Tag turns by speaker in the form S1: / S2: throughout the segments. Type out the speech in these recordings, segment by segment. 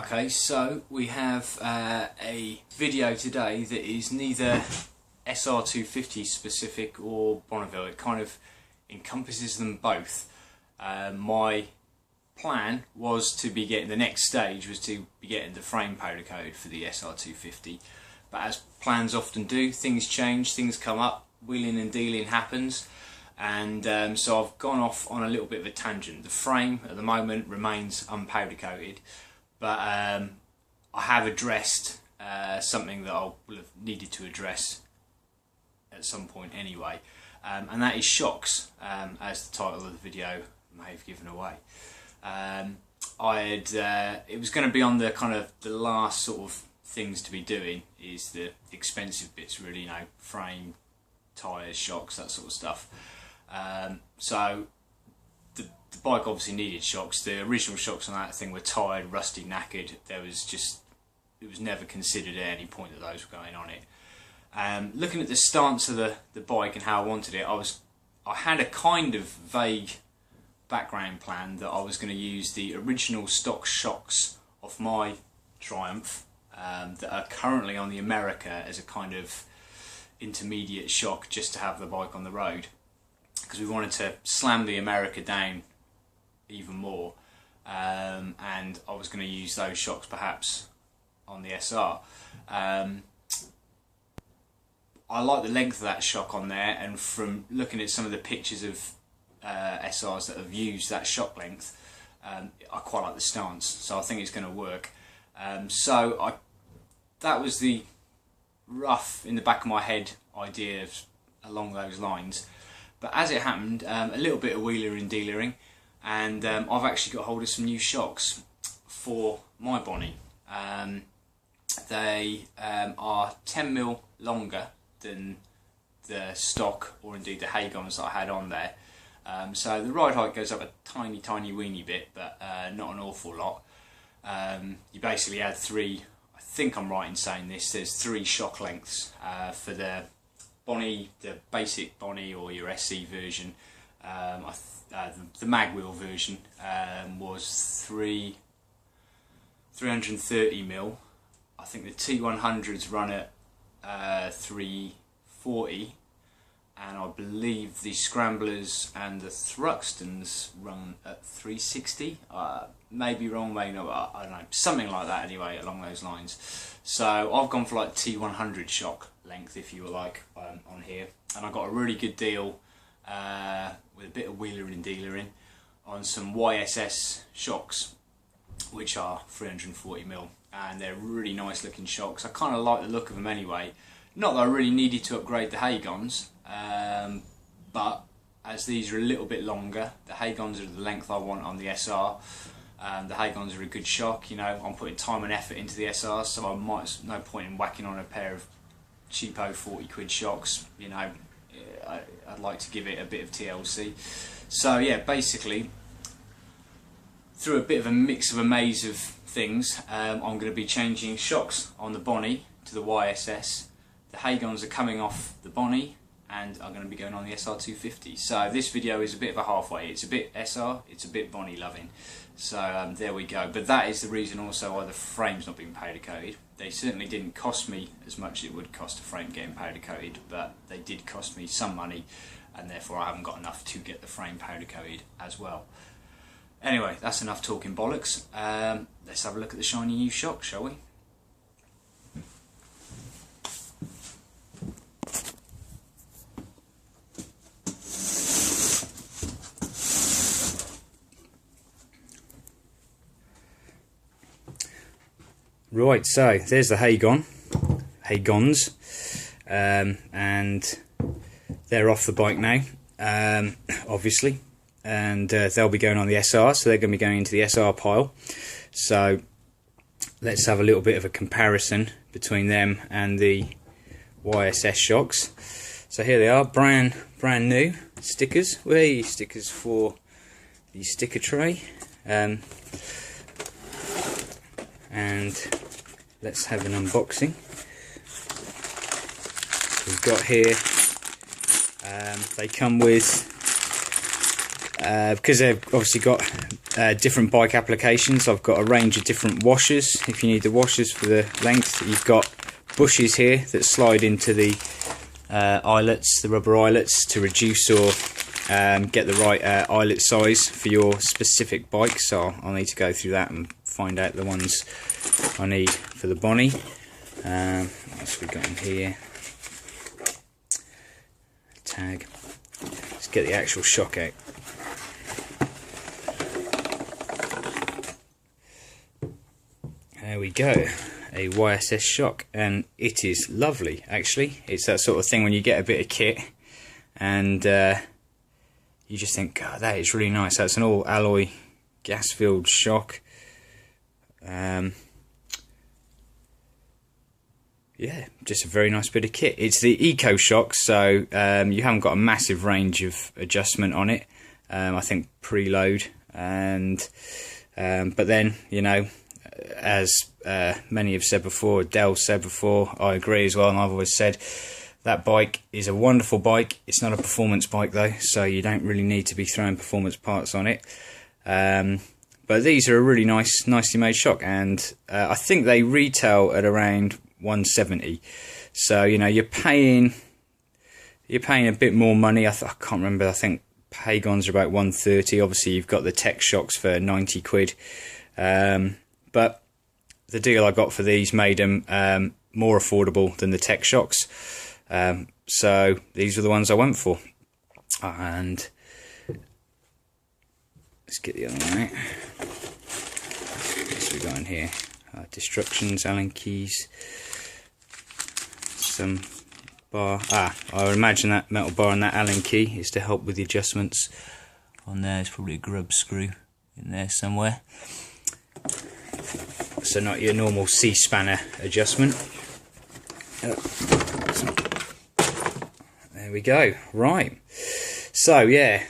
S1: Okay, so we have a video today that is neither SR250 specific or Bonneville. It kind of encompasses them both. My plan was to be getting, the next stage was to be getting the frame powder coated for the SR250, but as plans often do, things change, things come up, wheeling and dealing happens, and so I've gone off on a little bit of a tangent. The frame at the moment remains unpowder coated, but I have addressed something that I will have needed to address at some point anyway, and that is shocks, as the title of the video may have given away. It was going to be on the kind of the last sort of things to be doing, is the expensive bits really, you know, frame, tyres, shocks, that sort of stuff. So the bike obviously needed shocks. The original shocks on that thing were tired, rusty, knackered. It was never considered at any point that those were going on it. Looking at the stance of the bike and how I wanted it, I had a kind of vague background plan that I was going to use the original stock shocks of my Triumph that are currently on the America as a kind of intermediate shock, just to have the bike on the road, because we wanted to slam the America down even more, and I was going to use those shocks perhaps on the SR. I like the length of that shock on there, and from looking at some of the pictures of SRs that have used that shock length, I quite like the stance, so I think it's going to work. That was the rough, in the back of my head, idea along those lines. But as it happened, a little bit of wheeler and dealering, and I've actually got hold of some new shocks for my Bonnie. They are 10mm longer than the stock, or indeed the Haygons that I had on there. So the ride height goes up a tiny weeny bit, but not an awful lot. You basically add three, I think I'm right in saying this, there's three shock lengths for the Bonnie, the basic Bonnie or your SC version. The mag wheel version was 330mm. I think the T100s run at 340, and I believe the Scramblers and the Thruxtons run at 360. Maybe wrong, maybe not, I don't know, something like that anyway, along those lines. So I've gone for like T100 shock length, if you were like, on here, and I got a really good deal with a bit of wheeler and dealering on some YSS shocks, which are 340mm, and they're really nice looking shocks. I kind of like the look of them anyway. Not that I really needed to upgrade the Haygons, but as these are a little bit longer, the Haygons are the length I want on the SR. The Haygons are a good shock, you know, I'm putting time and effort into the SR, so no point in whacking on a pair of cheapo 40 quid shocks, you know. I'd like to give it a bit of TLC. So yeah, basically, through a bit of a mix of a maze of things, I'm going to be changing shocks on the Bonnie to the YSS. The Haygons are coming off the Bonnie and are going to be going on the SR250. So this video is a bit of a halfway. It's a bit SR, it's a bit Bonnie loving. So there we go. But that is the reason also why the frame's not been powder coated. They certainly didn't cost me as much as it would cost a frame getting powder coated, but they did cost me some money, and therefore I haven't got enough to get the frame powder coated as well. Anyway, that's enough talking bollocks. Let's have a look at the shiny new shock, shall we? Right, so there's the Haygons, and they're off the bike now, obviously, and they'll be going on the SR, so they're going to be going into the SR pile. So let's have a little bit of a comparison between them and the YSS shocks. So here they are, brand new stickers. Stickers for the sticker tray. And let's have an unboxing. We've got here, they come with
S2: because they've obviously got different bike applications. I've got a range of different washers. If you need the washers for the length, you've got bushes here that slide into the eyelets, the rubber eyelets, to reduce or get the right eyelet size for your specific bike. So I'll need to go through that and find out the ones I need for the Bonnie. What else we got in here? Tag. Let's get the actual shock out. There we go, a YSS shock, and it is lovely actually. It's that sort of thing when you get a bit of kit and you just think, God, that is really nice. That's an all alloy gas filled shock. Yeah, just a very nice bit of kit. It's the Eco Shock, so you haven't got a massive range of adjustment on it. I think preload, and but then, you know, as many have said before, Dell said before, I agree as well, and I've always said that bike is a wonderful bike. It's not a performance bike though, so you don't really need to be throwing performance parts on it. But these are a really nicely made shock, and I think they retail at around 170. So you know, you're paying a bit more money. I can't remember. I think Pagons are about 130. Obviously, you've got the tech shocks for 90 quid. But the deal I got for these made them more affordable than the tech shocks. So these are the ones I went for. And let's get the other one out. What we got in here? Destructions, Allen keys, some bar. I would imagine that metal bar and that Allen key is to help with the adjustments. On there is probably a grub screw in there somewhere. So not your normal C-spanner adjustment. There we go. Right. So yeah,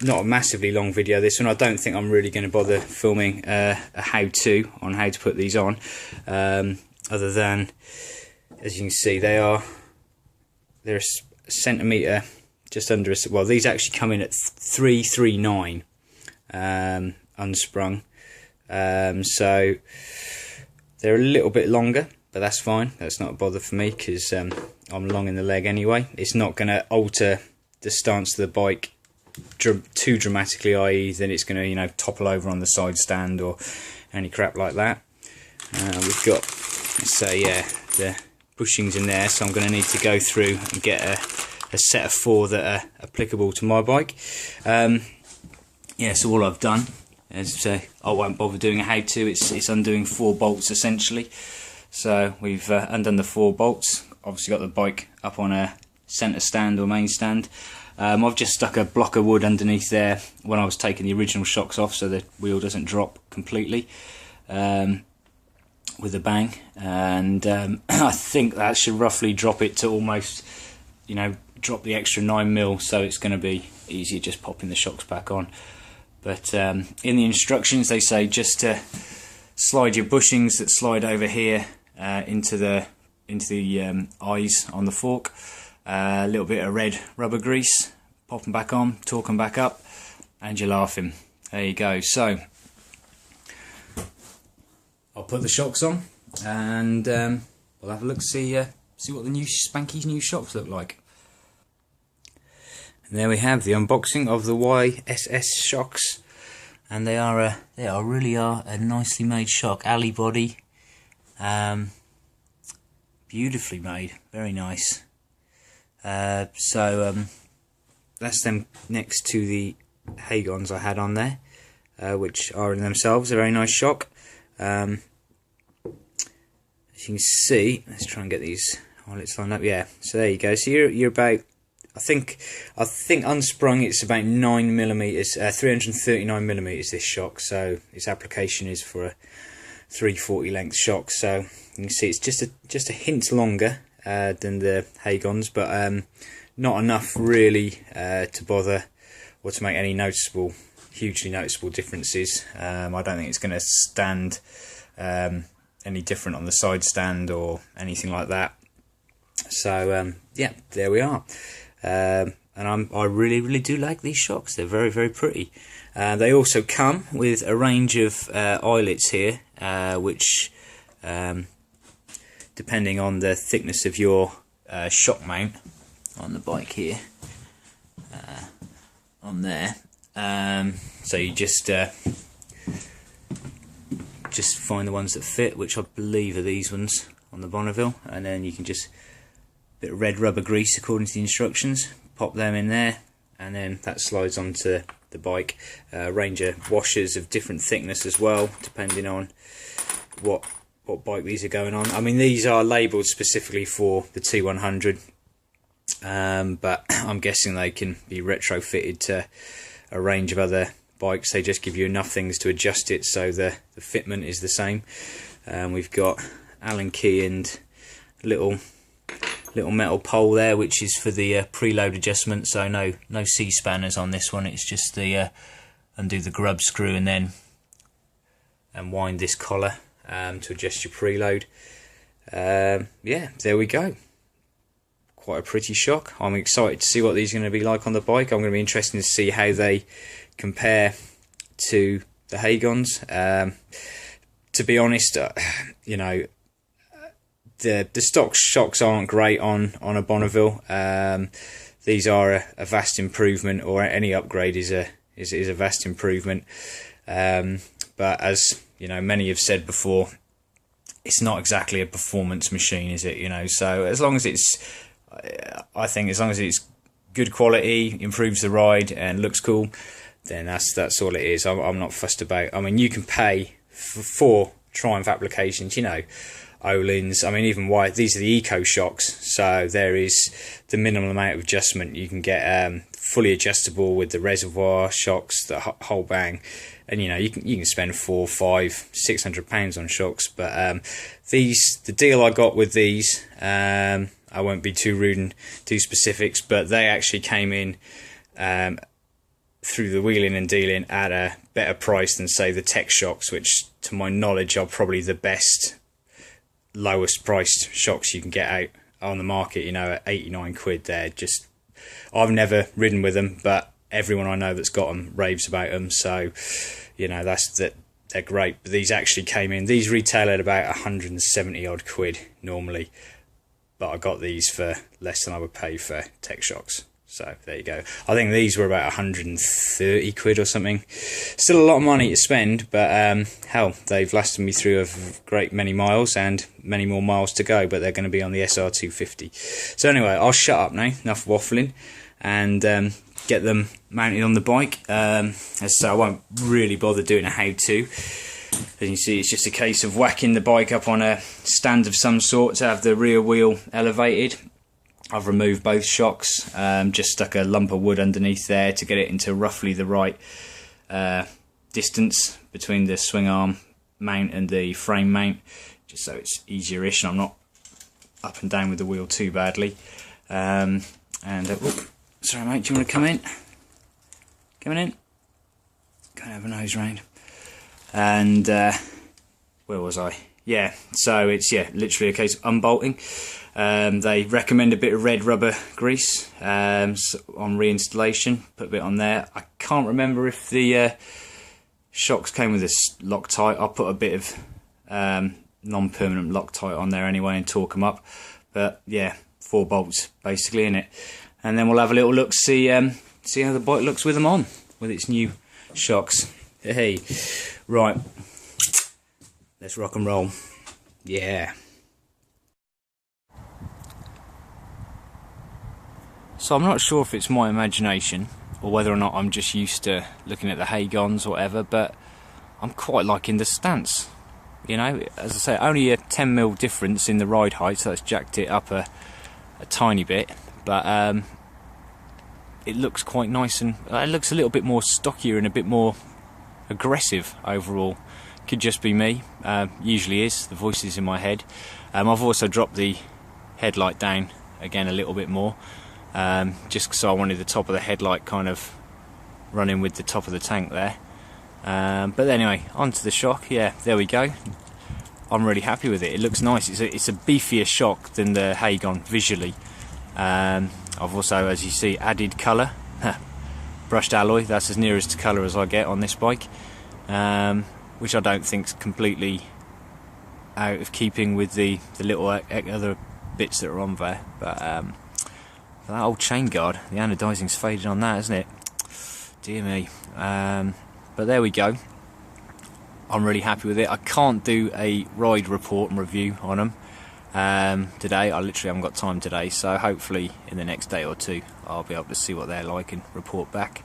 S2: not a massively long video this one. I don't think I'm really going to bother filming a how-to on how to put these on, other than, as you can see, they're a centimetre just under a, well, these actually come in at 339 unsprung, so they're a little bit longer, but that's fine. That's not a bother for me, because I'm long in the leg anyway. It's not going to alter the stance of the bike too dramatically, i.e. then it's going to, you know, topple over on the side stand or any crap like that. We've got, let's say, the bushings in there, so I'm going to need to go through and get a set of 4 that are applicable to my bike. Yeah, so all I've done is, I won't bother doing a how-to. It's undoing 4 bolts essentially. So we've undone the 4 bolts. Obviously got the bike up on a centre stand or main stand. I've just stuck a block of wood underneath there when I was taking the original shocks off, so the wheel doesn't drop completely with a bang. And I think that should roughly drop it to almost, you know, drop the extra 9mm, so it's going to be easier just popping the shocks back on. But in the instructions they say just to slide your bushings that slide over here into the eyes on the fork. A little bit of red rubber grease, pop them back on, torque them back up, and you're laughing. There you go. So I'll put the shocks on, and we'll have a look, see what the new Spanky's new shocks look like. And there we have the unboxing of the YSS shocks, and they really are a nicely made shock. Alley body, beautifully made, very nice. So that's them next to the Hagons I had on there, which are in themselves a very nice shock. As you can see, let's try and get these eyelets lined up. Yeah, so there you go. So you're about, I think unsprung it's about 9mm, 339mm this shock. So its application is for a 340 length shock. So you can see it's just a hint longer than the Hagons, but not enough really to bother or to make any hugely noticeable differences. I don't think it's going to stand any different on the side stand or anything like that. So yeah, there we are. and I really do like these shocks. They're very pretty. They also come with a range of eyelets here, which depending on the thickness of your shock mount on the bike here, on there, so you just find the ones that fit, which I believe are these ones on the Bonneville, and then you can just bit of red rubber grease according to the instructions, pop them in there, and then that slides onto the bike. Range of washers of different thickness as well, depending on what bike these are going on. I mean, these are labelled specifically for the T100, but I'm guessing they can be retrofitted to a range of other bikes. They just give you enough things to adjust it so the fitment is the same. We've got Allen key and little metal pole there, which is for the preload adjustment. So no C spanners on this one. It's just the undo the grub screw and then wind this collar to adjust your preload. Yeah, there we go. Quite a pretty shock. I'm excited to see what these are going to be like on the bike. I'm going to be interested to see how they compare to the Hagons. To be honest, you know, the stock shocks aren't great on a Bonneville. These are a vast improvement, or any upgrade is a vast improvement. But as you know, many have said before, it's not exactly a performance machine, is it? You know, so as long as it's, I think as long as it's good quality, improves the ride, and looks cool, then that's all it is. I'm not fussed about. I mean, you can pay for Triumph applications, you know, Öhlins. I mean, even white. These are the Eco shocks, so there is the minimum amount of adjustment you can get. Fully adjustable with the reservoir shocks, the whole bang, and you know you can spend £400, £500, £600 on shocks. But the deal I got with these, I won't be too rude and too specifics, but they actually came in through the wheeling and dealing at a better price than, say, the Tech shocks, which to my knowledge are probably the best, lowest priced shocks you can get out on the market. You know, at 89 quid. They're just, I've never ridden with them, but everyone I know that's got them raves about them. So you know, they're great. But these actually came in, these retail at about 170 odd quid normally, but I got these for less than I would pay for Tech shocks. So there you go. I think these were about 130 quid or something. Still a lot of money to spend, but hell, they've lasted me through a great many miles and many more miles to go, but they're going to be on the SR250. So anyway, I'll shut up now, enough waffling, and get them mounted on the bike. So I won't really bother doing a how-to. As you can see, it's just a case of whacking the bike up on a stand of some sort to have the rear wheel elevated. I've removed both shocks, just stuck a lump of wood underneath there to get it into roughly the right distance between the swing arm mount and the frame mount, just so it's easier-ish and I'm not up and down with the wheel too badly. Sorry mate, do you want to come in? Coming in? Can't have a nose round. And where was I? Yeah, so it's literally a case of unbolting. They recommend a bit of red rubber grease on reinstallation. Put a bit on there. I can't remember if the shocks came with this Loctite. I'll put a bit of non-permanent Loctite on there anyway and torque them up. But yeah, 4 bolts basically in it. And then we'll have a little look, see how the bike looks with them on, with its new shocks. Hey, right, let's rock and roll. Yeah. So I'm not sure if it's my imagination or whether or not I'm just used to looking at the Hagons or whatever, but I'm quite liking the stance. You know, as I say, only a 10mm difference in the ride height, so that's jacked it up a tiny bit, but it looks quite nice, and it looks a little bit more stockier and a bit more aggressive overall. Could just be me, usually is, the voices in my head. I've also dropped the headlight down again a little bit more, just because I wanted the top of the headlight kind of running with the top of the tank there. But anyway, onto the shock. Yeah, there we go. I'm really happy with it. It looks nice. It's a beefier shock than the Hagon visually. I've also, as you see, added colour. Brushed alloy, that's as nearest to colour as I get on this bike, which I don't think's completely out of keeping with the little other bits that are on there. But that old chain guard, the anodising's faded on that, isn't it? Dear me. But there we go. I'm really happy with it. I can't do a ride report and review on them today. I literally haven't got time today, so hopefully in the next day or two I'll be able to see what they're like and report back.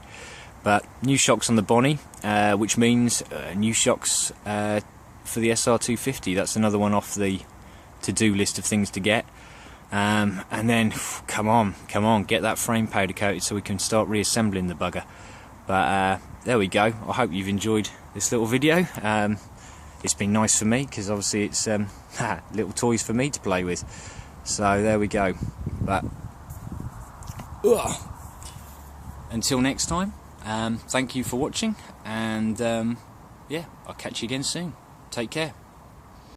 S2: But new shocks on the Bonnie, which means new shocks for the SR250. That's another one off the to-do list of things to get. And then, come on, get that frame powder coated so we can start reassembling the bugger. But there we go. I hope you've enjoyed this little video. It's been nice for me because obviously it's little toys for me to play with. So there we go. But until next time, thank you for watching, and yeah, I'll catch you again soon. Take care.